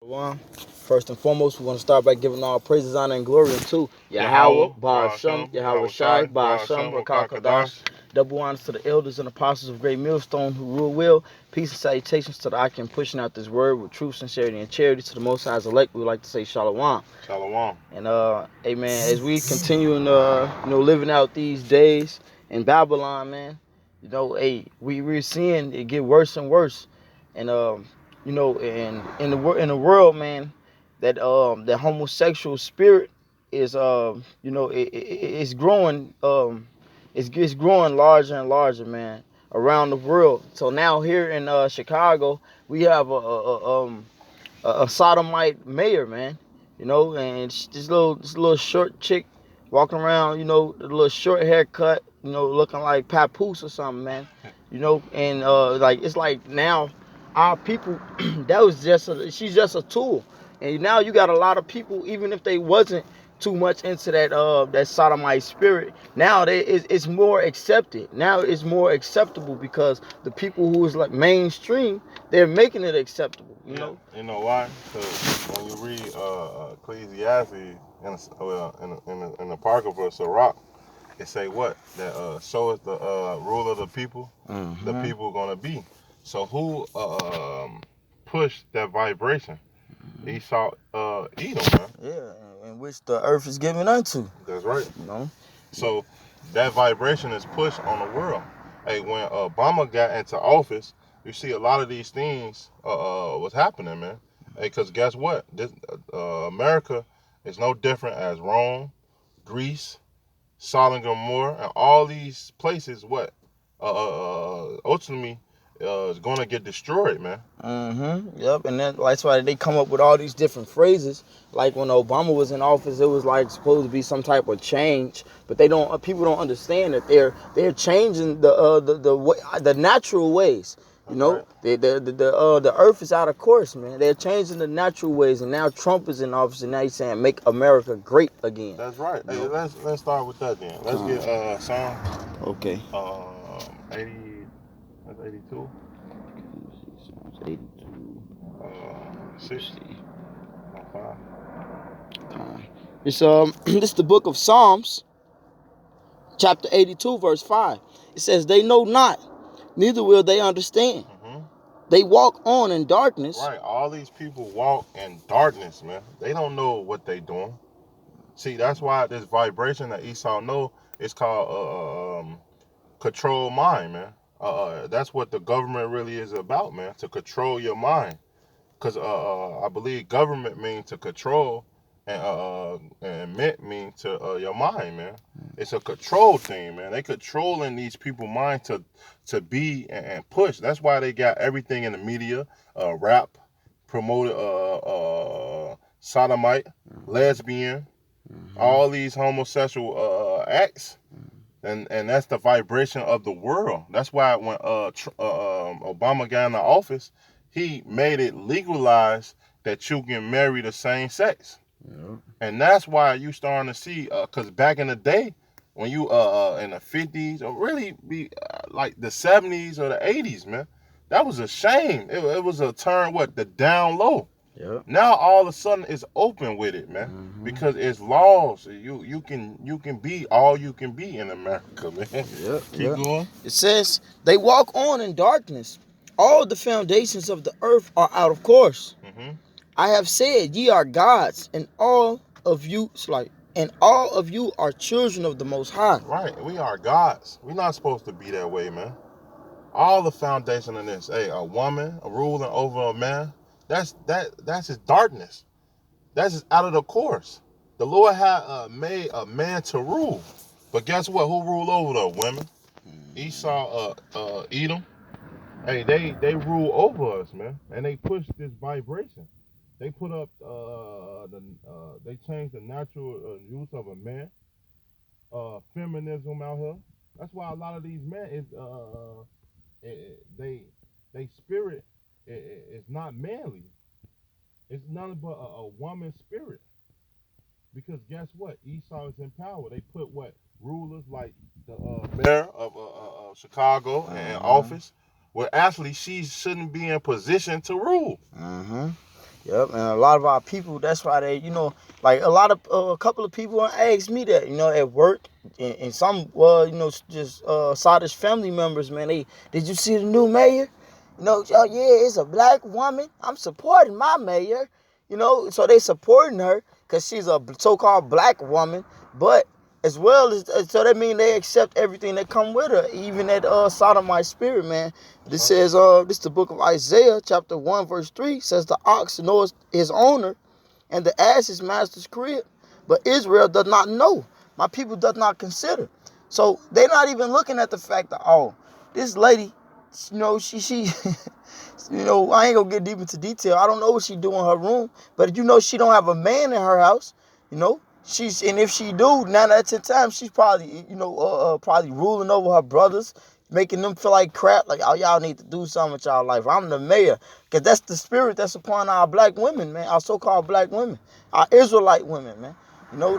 One, first and foremost, we want to start by giving all praises, honor, and glory unto Yahweh, Yahweh, Ba'ashem, Yahawashi, Yahawashi, Ba'ashem, Rakakadash. Double honors to the elders and apostles of Great Millstone who rule well. Peace and salutations to the Akim pushing out this word with truth, sincerity, and charity. To the Most High's elect, we would like to say Shalom. Shalom. And amen. As we continue in living out these days in Babylon, man, we're seeing it get worse and worse. And and in the world, man, that homosexual spirit is it's growing it's growing larger and larger, man, around the world. So now here in Chicago, we have a sodomite mayor, man. And this little short chick walking around, the little short haircut, looking like Papoose or something, man. And like it's like now our people she's just a tool. And now you got a lot of people, even if they wasn't too much into that sodomite spirit, now it's more accepted. Now it's more acceptable because the people who is like mainstream, they're making it acceptable, you know. You know why? Because when you read Ecclesiastes in the Apocrypha Sirach, it say what? That so is the rule of the people, the people gonna be. So who pushed that vibration? Esau, Edom, man. Yeah, in which the earth is given unto. That's right. You know. So that vibration is pushed on the world. Hey, when Obama got into office, you see a lot of these things was happening, man. Hey, because guess what? This America is no different as Rome, Greece, Sodom and Gomorrah, and all these places. What? Ultimately, is going to get destroyed, man. Yep. And that's why they come up with all these different phrases. Like when Obama was in office, it was like supposed to be some type of change, but people don't understand that they're changing the natural ways. Right. The earth is out of course, man. They're changing the natural ways, and now Trump is in office, and now he's saying make America great again. That's right. Hey, let's start with that then. Let's get Psalm. Okay. 80. That's 82. Psalms 82. 60. 5. It's this is the book of Psalms, chapter 82, verse 5. It says, "They know not, neither will they understand. They walk on in darkness." Right. All these people walk in darkness, man. They don't know what they doing. See, that's why this vibration that Esau know is called control mind, man. That's what the government really is about, man. To control your mind. Because I believe government means to control, and mint means to your mind, man. It's a control thing, man. They controlling these people's mind to be and push. That's why they got everything in the media, rap, promoted, sodomite, lesbian, all these homosexual acts. And that's the vibration of the world. That's why when Obama got in the office, he made it legalized that you can marry the same sex. Yeah. And that's why you starting to see, because back in the day, when you in the 50s, or really be like the 70s or the 80s, man, that was a shame. It was a turn, the down low. Yep. Now all of a sudden it's open with it, man, because it's laws. You can be all you can be in America, man. Yep. Keep going. It says they walk on in darkness. All the foundations of the earth are out of course. I have said, ye are gods, and all of you are children of the Most High. Right, we are gods. We're not supposed to be that way, man. All the foundation of this, a woman ruling over a man, that's his darkness. That's just out of the course. The Lord had made a man to rule, but guess what? Who ruled over the women? Esau, Edom. Hey, they rule over us, man, and they push this vibration. They put up they changed the natural use of a man, feminism out here. That's why a lot of these men is they spirit is not manly. It's nothing but a woman's spirit. Because guess what? Esau is in power. They put rulers like the mayor of Chicago in office. Well, actually, she shouldn't be in position to rule. Yep, and a lot of our people, that's why they, like a couple of people asked me that, at work, and some, just Sadish family members, man. Did you see the new mayor? Oh yeah, it's a black woman. I'm supporting my mayor, so they supporting her because she's a so-called black woman, but as well as, so that means they accept everything that come with her, even that sodomite spirit, man. This says, this is the book of Isaiah, chapter 1, verse 3, says the ox knows his owner, and the ass his master's crib. But Israel does not know. My people does not consider. So they're not even looking at the fact that, oh, this lady, she I ain't gonna get deep into detail. I don't know what she do in her room, but she don't have a man in her house, and if she do, 9 out of 10 times, she's probably, probably ruling over her brothers, making them feel like crap, like, oh, y'all need to do something with y'all life. I'm the mayor. Because that's the spirit that's upon our black women, man, our so-called black women, our Israelite women, man.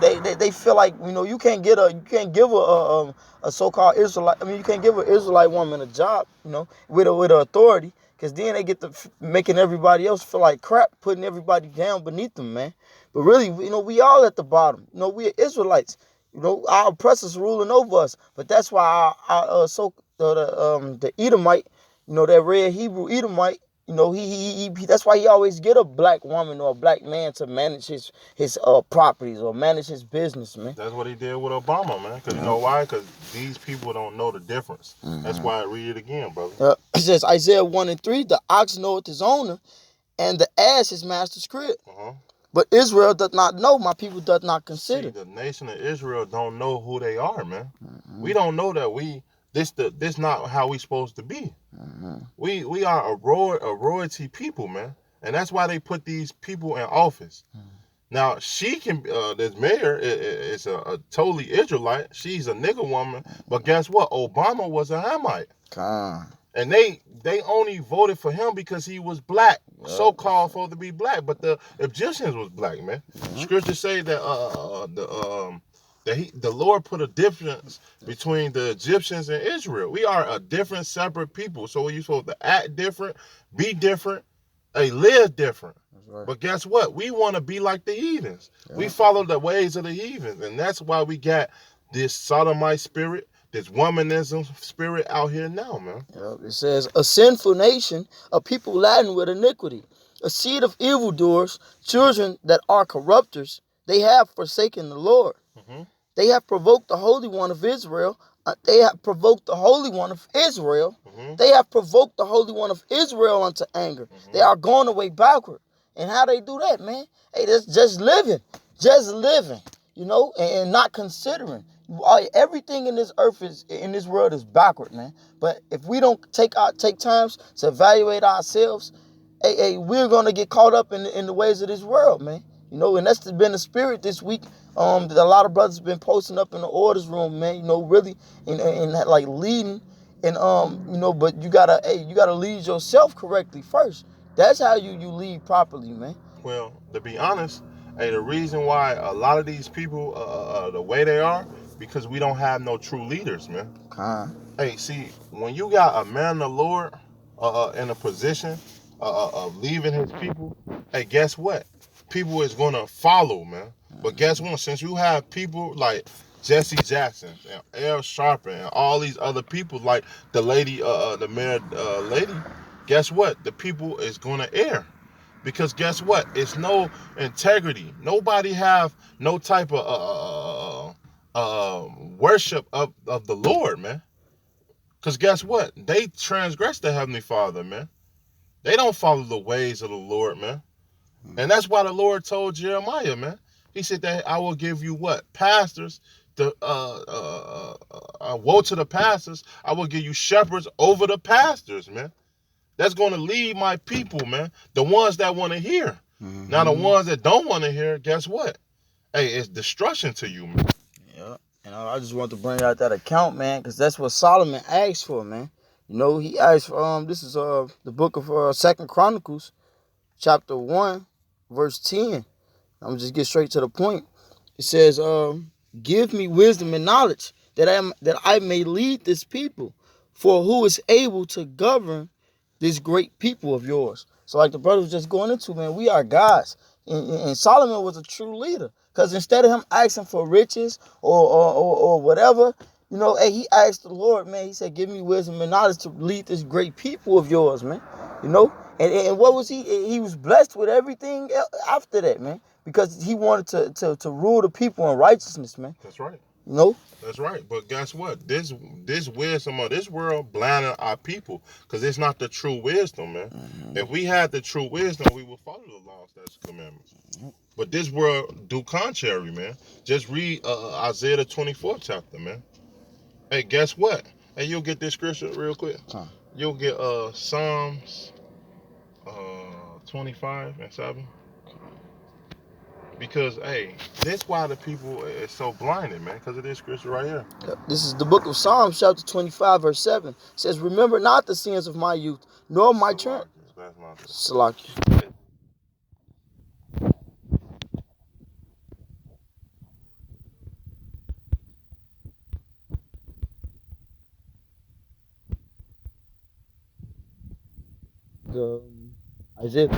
They feel like, you can't give a so-called Israelite, you can't give an Israelite woman a job, with authority, because then they get to making everybody else feel like crap, putting everybody down beneath them, man. But really, we all at the bottom. We are Israelites. Our oppressors ruling over us. But that's why the Edomite, that red Hebrew Edomite, he that's why he always get a black woman or a black man to manage his properties or manage his business, man. That's what he did with Obama, man. Because you know why? Because these people don't know the difference. That's why I read it again, brother. It says Isaiah 1 and 3, the ox knoweth his owner, and the ass his master's crib. But Israel does not know. My people does not consider. See, the nation of Israel don't know who they are, man. We don't know that this not how we supposed to be. We are a royalty people, man, and that's why they put these people in office. Now she can. This mayor is a totally Israelite. She's a nigger woman, but guess what? Obama was a Hamite. And they only voted for him because he was black, so-called for to be black. But the Egyptians was black, man. Scriptures say that the Lord put a difference between the Egyptians and Israel. We are a different, separate people. So you're supposed to act different, be different, live different. Right. But guess what? We want to be like the heathens. We follow the ways of the heathens, and that's why we got this sodomite spirit, this womanism spirit out here now, man. It says, a sinful nation, a people laden with iniquity, a seed of evildoers, children that are corrupters. They have forsaken the Lord. They have provoked the Holy One of Israel. They have provoked the Holy One of Israel. They have provoked the Holy One of Israel unto anger. They are going away backward. And how they do that, man? Hey, that's just living, and not considering. Everything in this earth in this world is backward, man. But if we don't take times to evaluate ourselves, we're gonna get caught up in the ways of this world, man. And that's been the spirit this week. That a lot of brothers have been posting up in the orders room, man. Really, and like leading, and but you gotta lead yourself correctly first. That's how you lead properly, man. Well, to be honest, the reason why a lot of these people the way they are, because we don't have no true leaders, man. Hey, see, when you got a man of the Lord in a position of leaving his people, hey, guess what? People is gonna follow, man. But guess what? Since you have people like Jesse Jackson and Al Sharpton and all these other people, like the lady, the mayor lady, guess what? The people is gonna err. Because guess what? It's no integrity. Nobody have no type of worship of the Lord, man. Because guess what? They transgress the Heavenly Father, man. They don't follow the ways of the Lord, man. And that's why the Lord told Jeremiah, man. He said that I will give you what? Pastors. Woe to the pastors. I will give you shepherds over the pastors, man. That's going to lead my people, man. The ones that want to hear. Now, the ones that don't want to hear, guess what? Hey, it's destruction to you, man. Yeah. And I just want to bring out that account, man, because that's what Solomon asked for, man. He asked for, this is the book of 2 Chronicles, chapter 1, verse 10. I'm going to just get straight to the point. It says, give me wisdom and knowledge that I may lead this people. For who is able to govern this great people of yours? So like the brother was just going into, man, we are gods. And Solomon was a true leader. Because instead of him asking for riches or whatever, hey, he asked the Lord, man, he said, give me wisdom and knowledge to lead this great people of yours, man. And what was he? He was blessed with everything after that, man. Because he wanted to rule the people in righteousness, man. That's right. You know? That's right. But guess what? This wisdom of this world blinded our people because it's not the true wisdom, man. If we had the true wisdom, we would follow the laws, statutes, commandments. But this world do contrary, man. Just read Isaiah the 24th chapter, man. Hey, guess what? Hey, you'll get this scripture real quick. You'll get Psalms 25:7. Because, hey, this why the people is so blinded, man, because of this scripture right here. This is the book of Psalms, chapter 25, verse 7. It says, remember not the sins of my youth, nor my turn. Salakia. Isaiah.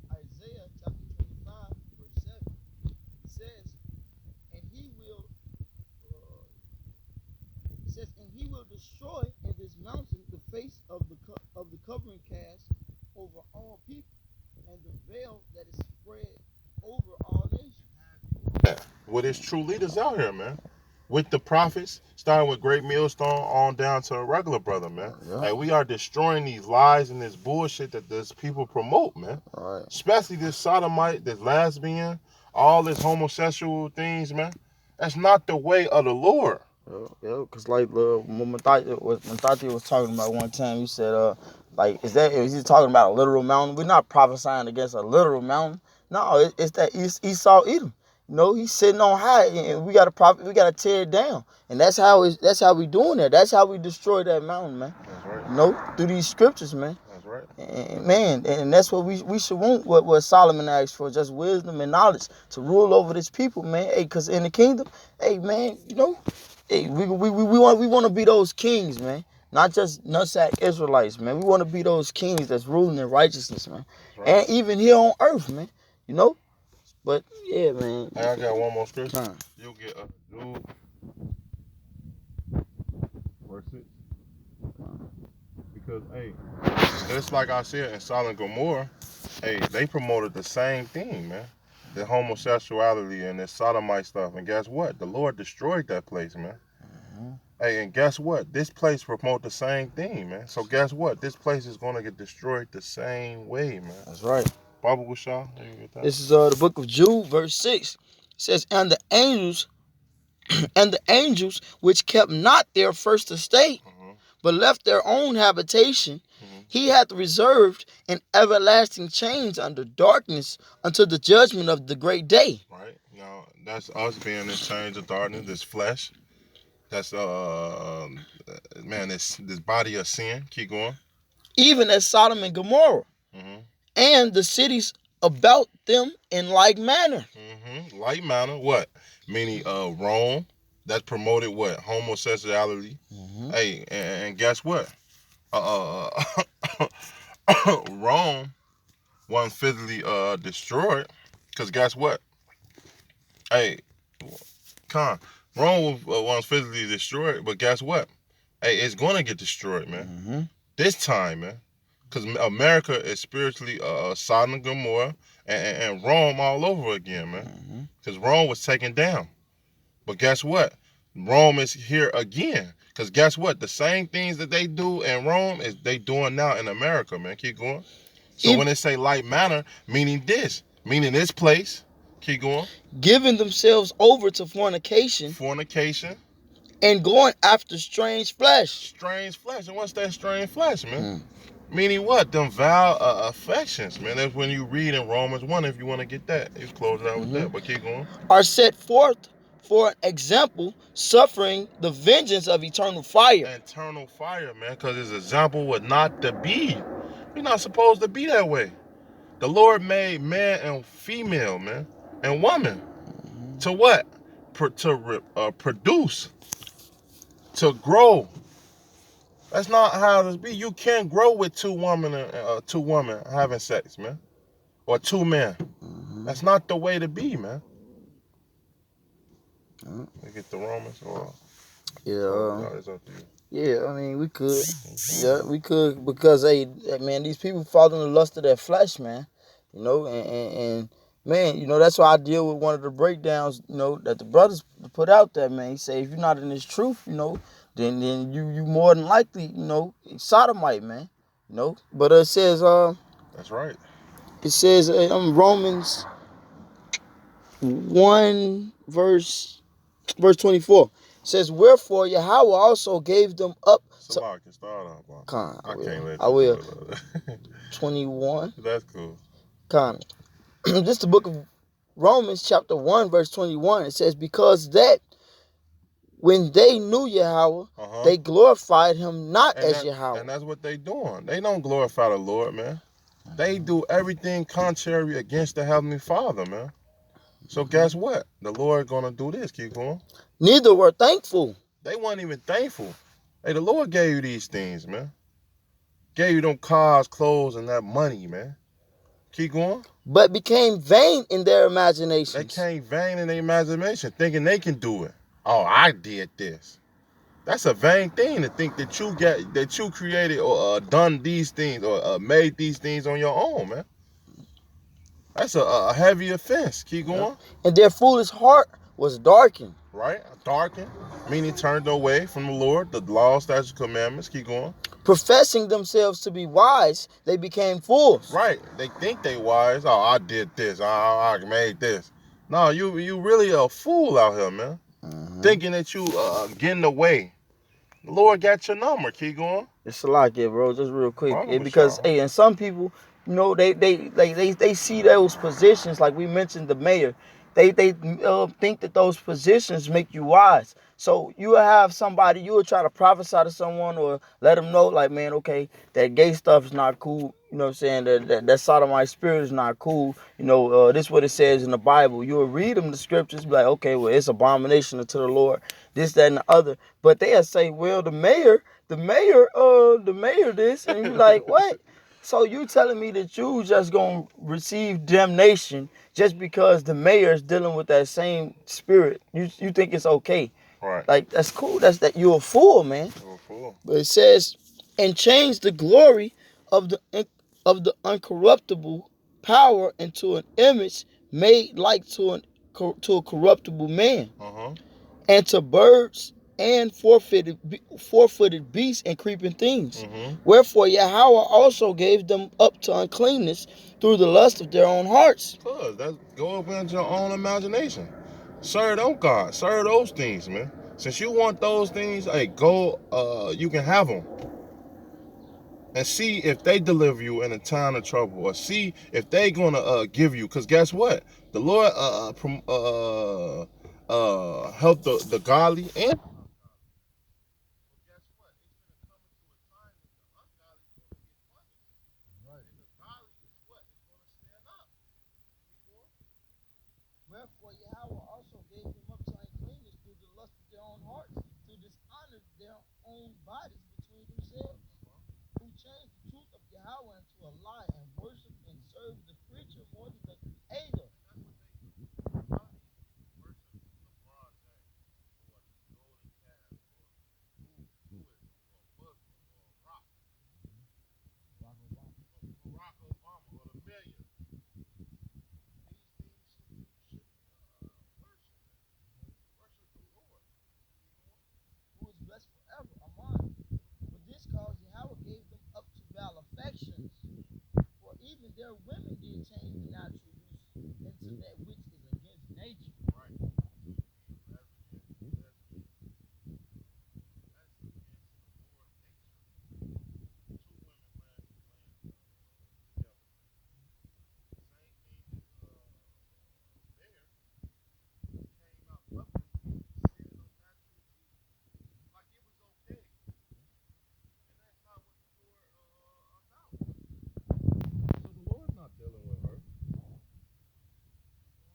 Isaiah chapter 25, verse 7. It says, and he will destroy in this mountain the face of the covering cast over all people, and the veil that is spread over all nations. Yeah, with his true leaders out here, man. With the prophets, starting with Great Millstone on down to a regular brother, man. Yeah. Like, we are destroying these lies and this bullshit that this people promote, man. Right. Especially this sodomite, this lesbian, all this homosexual things, man. That's not the way of the Lord. Yeah, because like when Matati was talking about one time, he said, is he talking about a literal mountain? We're not prophesying against a literal mountain. No, it's that Esau Edom. He's sitting on high, and we gotta tear it down, and that's how we doing that. That's how we destroy that mountain, man. That's right. Through these scriptures, man. That's right. And, man, and that's what we should want. What Solomon asked for, just wisdom and knowledge to rule over this people, man. Hey, cause in the kingdom, hey, man, hey, we want to be those kings, man. Not just nutsack Israelites, man. We want to be those kings that's ruling in righteousness, man. Right. And even here on earth, man. But yeah, man. Hey, I got one more scripture. You'll get a dude. Verse 6. Because, hey, just like I said in Sodom and Gomorrah, hey, they promoted the same thing, man. The homosexuality and the sodomite stuff. And guess what? The Lord destroyed that place, man. Hey, and guess what? This place promote the same thing, man. So guess what? This place is going to get destroyed the same way, man. That's right. Baba Gusha, this is the book of Jude, verse 6. It says, and the angels which kept not their first estate, but left their own habitation, he hath reserved in everlasting chains under darkness until the judgment of the great day. Right. Now, that's us being in chains of darkness, this flesh. That's, man, this body of sin. Keep going. Even as Sodom and Gomorrah. And the cities about them in like manner. Like manner, what? Meaning Rome, that promoted what? Homosexuality. Hey, and guess what? Rome wasn't physically destroyed, because guess what? Hey, Rome was physically destroyed, but guess what? Hey, it's going to get destroyed, man. This time, man. Because America is spiritually Sodom and Gomorrah and Rome all over again, man. Because Rome was taken down. But guess what? Rome is here again. Because guess what? The same things that they do in Rome is they doing now in America, man. Keep going. So when they say like manner, meaning this place. Keep going. Giving themselves over to fornication. And going after strange flesh. And what's that strange flesh, man? Meaning what? Them vile affections, man. That's when you read in Romans 1, if you want to get that. You close it out with that, but keep going. Are set forth for an example, suffering the vengeance of eternal fire. Eternal fire, man, because it's an example what not to be. We're not supposed to be that way. The Lord made man and female, man, and woman. To what? produce, to grow. That's not how this be. You can't grow with two women having sex, man, or two men. That's not the way to be, man. We get the Romans, or Yeah. no, it's up to you. Yeah, I mean, we could. Yeah, we could because hey, man, these people follow the lust of their flesh, man. And man, that's why I deal with one of the breakdowns, that the brothers put out there, man. He say if you're not in this truth, then you more than likely, sodomite, man. But it says That's right. it says Romans 1 verse 24. It says, wherefore Yahweh also gave them up to Salak, can start off, bro. Con, I can't let I you do will. it. 21. That's cool. Con. This is the book of Romans, chapter 1, verse 21. It says, because that when they knew Yahweh, they glorified him not as Yahweh. And that's what they doing. They don't glorify the Lord, man. They do everything contrary against the Heavenly Father, man. So guess what? The Lord gonna do this. Keep going. Neither were thankful. They weren't even thankful. Hey, the Lord gave you these things, man. Gave you them cars, clothes, and that money, man. Keep going. But became vain in their They imaginations. came vain in their imagination, thinking they can do it. Oh, I did this. That's a vain thing to think that you created or done these things or made these things on your own, man. That's a heavy offense. Keep going. And their foolish heart was darkened. Right? Darkened, meaning turned away from the Lord, the law, statutes, commandments. Keep going. Professing themselves to be wise, they became fools. Right. They think they wise. Oh, I did this. I made this. No, you really a fool out here, man. Thinking that you getting away. The Lord got your number. Keep going. It's a lot, yeah, bro. Just real quick, Problem with because y'all. hey, and some people, they see those positions like we mentioned the mayor. They think that those positions make you wise. So you will have somebody, you will try to prophesy to someone or let them know, like, man, okay, that gay stuff is not cool. You know what I'm saying? That sodomite spirit is not cool. This is what it says in the Bible. You will read them the scriptures, be like, okay, well, it's abomination unto the Lord. This, that, and the other. But they'll say, well, the mayor this, and you like, what? So you telling me that you just gonna receive damnation just because the mayor is dealing with that same spirit? You think it's okay? Right. Like, that's cool. That you're a fool, man. You're a fool. But it says, and change the glory of the uncorruptible power into an image made like to a corruptible man, and to birds and four-footed beasts and creeping things. Wherefore Yahweh also gave them up to uncleanness through the lust of their own hearts. Cause that's go up into your own imagination. Serve them God. Serve those things, man. Since you want those things, hey, go. You can have them. And see if they deliver you in a time of trouble, or see if they gonna give you. Cause guess what? The Lord help the godly and. Wherefore Yahweh also gave them up to uncleanness through the lust of their own hearts, to dishonor their own bodies between themselves, who changed the truth of Yahweh into a lie, and worship and serve the creature more than the Creator. Who is blessed forever. Amen. For this cause Yahweh gave them up to vile affections. For even their women did change the natural use into that which is against nature.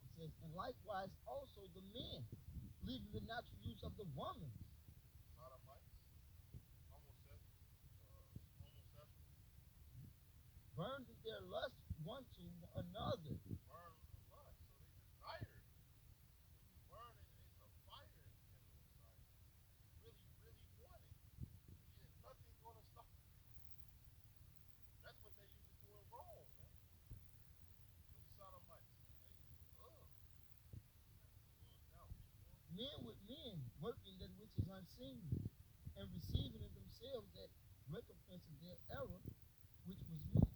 It says, and likewise also the men. leaving the natural use of the woman. Burned their lust one to another. Men with men working that which is unseen and receiving in themselves that recompense of their error which was men.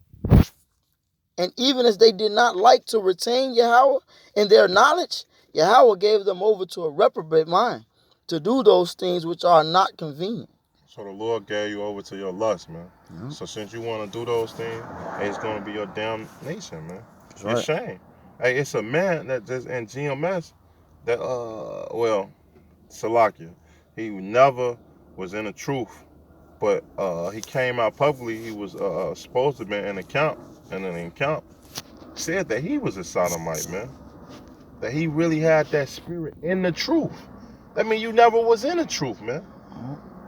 And even as they did not like to retain Yahweh in their knowledge, Yahweh gave them over to a reprobate mind to do those things which are not convenient. So the Lord gave you over to your lust, man. Yeah. So since you want to do those things, hey, it's going to be your damnation, man. That's right. It's shame. Hey, it's a man that just in GMS that, Salakia, he never was in the truth, but he came out publicly. He was supposed to be in an account said that he was a sodomite, man. That he really had that spirit in the truth. That means you never was in the truth, man.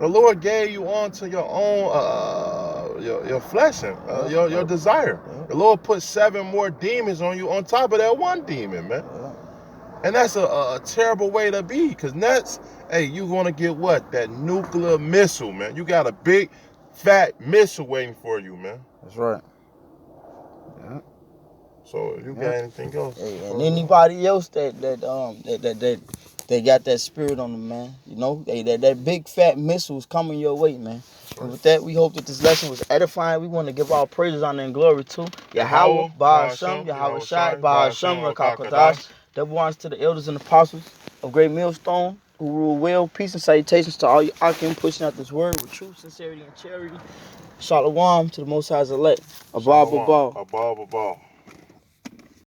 The Lord gave you onto your own, your flesh and your desire. The Lord put 7 more demons on you on top of that one demon, man. And that's a terrible way to be, because that's, hey, you gonna get what? That nuclear missile, man. You got a big, fat missile waiting for you, man. That's right. Yeah. So you got anything else? Hey, and anybody else that got that spirit on them, man. You know, that big fat missile is coming your way, man. And with that, we hope that this lesson was edifying. We want to give our praises, honor, and glory to Yahweh, Ba'ashem, Yahawashi, Ba'ashem, Rakakadash. Double honors to the elders and apostles of Great Millstone who rule well. Peace and salutations to all you Akim pushing out this word with truth, sincerity, and charity. Shalom to the Most High's elect. Abba, Abba.